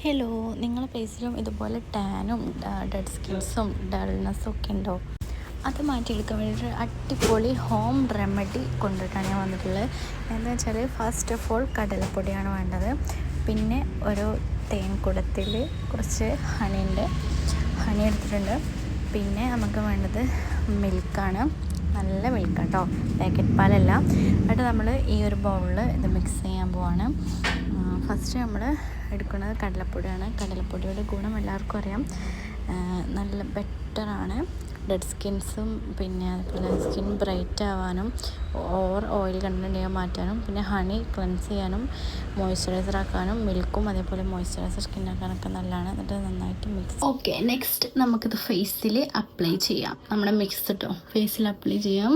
Hello, നിങ്ങളുടെ ഫേസിലും ഇതുപോലെ ടാനും ഡെഡ് സ്കിൻസും ഡൾനെസ്സും ഒക്കെ ഉണ്ടോ? അത് മാറ്റിയെടുക്കാൻ വേണ്ടിയിട്ട് അടിപൊളി ഹോം റെമഡി കൊണ്ടിട്ടാണ് ഞാൻ വന്നിട്ടുള്ളത്. എന്താണെന്ന് വെച്ചാൽ ഫസ്റ്റ് ഓഫ് ഓൾ കടലപ്പൊടിയാണ് വേണ്ടത്. പിന്നെ ഒരു തേൻകുടത്തിൽ കുറച്ച് ഹണി എടുത്തിട്ടുണ്ട്. പിന്നെ നമുക്ക് വേണ്ടത് മിൽക്കാണ്, നല്ല മിൽക്ക് കേട്ടോ, പാക്കറ്റ് പാലല്ല. എന്നിട്ട് നമ്മൾ ഈ ഒരു ബൗളിൽ ഇത് മിക്സ് ചെയ്യാൻ പോവാണ്. ഫസ്റ്റ് നമ്മൾ എടുക്കുന്നത് കടലപ്പൊടിയാണ്. കടലപ്പൊടിയുടെ ഗുണം എല്ലാവർക്കും അറിയാം, നല്ല ബെറ്ററാണ് ഡെഡ് സ്കിൻസും, പിന്നെ അതുപോലെ സ്കിൻ ബ്രൈറ്റ് ആവാനും, ഓവർ ഓയിൽ കണ്ടൻറ്റ് മാറ്റാനും, പിന്നെ ഹണി ക്ലെൻസ് ചെയ്യാനും, മോയ്സ്ചറൈസർ ആക്കാനും, മിൽക്കും അതേപോലെ മോയ്സ്ചറൈസർ സ്കിന്നാക്കാനൊക്കെ നല്ലതാണ്. എന്നിട്ട് നന്നായിട്ട് മിക്സ്. ഓക്കെ, നെക്സ്റ്റ് നമുക്കിത് ഫേസിൽ അപ്ലൈ ചെയ്യാം. നമ്മുടെ മിക്സ് കേട്ടോ ഫേസിൽ അപ്ലൈ ചെയ്യാം.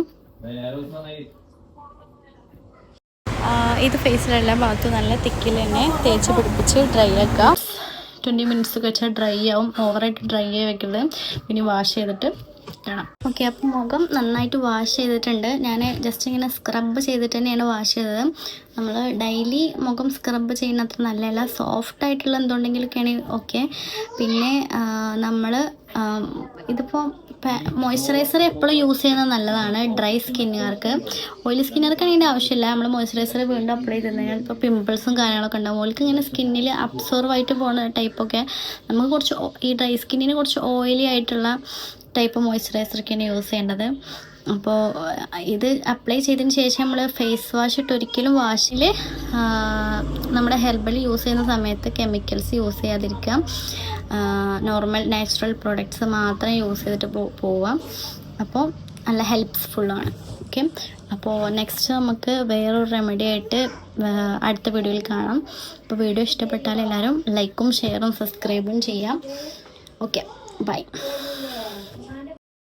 ഇത് ഫേസിലെല്ലാം ഭാഗത്തും നല്ല തിക്കിൽ തന്നെ തേച്ച് പിടിപ്പിച്ച് ഡ്രൈ ആക്കുക. 20 മിനിറ്റ്സ് ഒക്കെ വെച്ചാൽ ഡ്രൈ ആവും. ഓവറായിട്ട് ഡ്രൈ ആയി വെക്കരുത്. പിന്നെ വാഷ് ചെയ്തിട്ട് ഇടണം. ഓക്കെ, അപ്പം മുഖം നന്നായിട്ട് വാഷ് ചെയ്തിട്ടുണ്ട്. ഞാൻ ജസ്റ്റ് ഇങ്ങനെ സ്ക്രബ് ചെയ്തിട്ട് തന്നെയാണ് വാഷ് ചെയ്തത്. നമ്മൾ ഡെയിലി മുഖം സ്ക്രബ് ചെയ്യുന്ന അത്ര നല്ലതല്ല. സോഫ്റ്റ് ആയിട്ടുള്ള എന്തുണ്ടെങ്കിലൊക്കെയാണ് ഓക്കെ. പിന്നെ നമ്മൾ ഇതിപ്പോൾ മോയ്സ്ചറൈസർ എപ്പോഴും യൂസ് ചെയ്യുന്നത് നല്ലതാണ് ഡ്രൈ സ്കിന്നുകാർക്ക്. ഓയിലി സ്കിന്നുകാർക്ക് അതിൻ്റെ ആവശ്യമില്ല. നമ്മൾ മോയ്സ്ചറൈസർ വീണ്ടും അപ്ലൈ ചെയ്ത് കഴിഞ്ഞാൽ ഇപ്പോൾ പിമ്പിൾസും കാര്യങ്ങളൊക്കെ ഉണ്ടാവും. ഓൾക്ക് ഇങ്ങനെ സ്കിന്നിൽ അബ്സോർവ് ആയിട്ട് പോകുന്ന ടൈപ്പൊക്കെ. നമുക്ക് കുറച്ച് ഈ ഡ്രൈ സ്കിന്നിന് കുറച്ച് ഓയിലി ആയിട്ടുള്ള ടൈപ്പ് മോയ്സ്ചറൈസറൊക്കെയാണ് യൂസ് ചെയ്യേണ്ടത്. അപ്പോൾ ഇത് അപ്ലൈ ചെയ്തതിന് ശേഷം നമ്മൾ ഫേസ് വാഷ് ഇട്ട് ഒരിക്കലും വാഷിൽ നമ്മുടെ ഹെർബൽ യൂസ് ചെയ്യുന്ന സമയത്ത് കെമിക്കൽസ് യൂസ് ചെയ്യാതിരിക്കുക. നോർമൽ നാച്ചുറൽ പ്രോഡക്ട്സ് മാത്രം യൂസ് ചെയ്തിട്ട് പോവാം. അപ്പോൾ നല്ല ഹെൽപ്ഫുള്ളാണ്. ഓക്കെ, അപ്പോൾ നെക്സ്റ്റ് നമുക്ക് വേറൊരു റെമഡി ആയിട്ട് അടുത്ത വീഡിയോയിൽ കാണാം. അപ്പോൾ വീഡിയോ ഇഷ്ടപ്പെട്ടാൽ എല്ലാവരും ലൈക്കും ഷെയറും സബ്സ്ക്രൈബും ചെയ്യാം. Okay, by.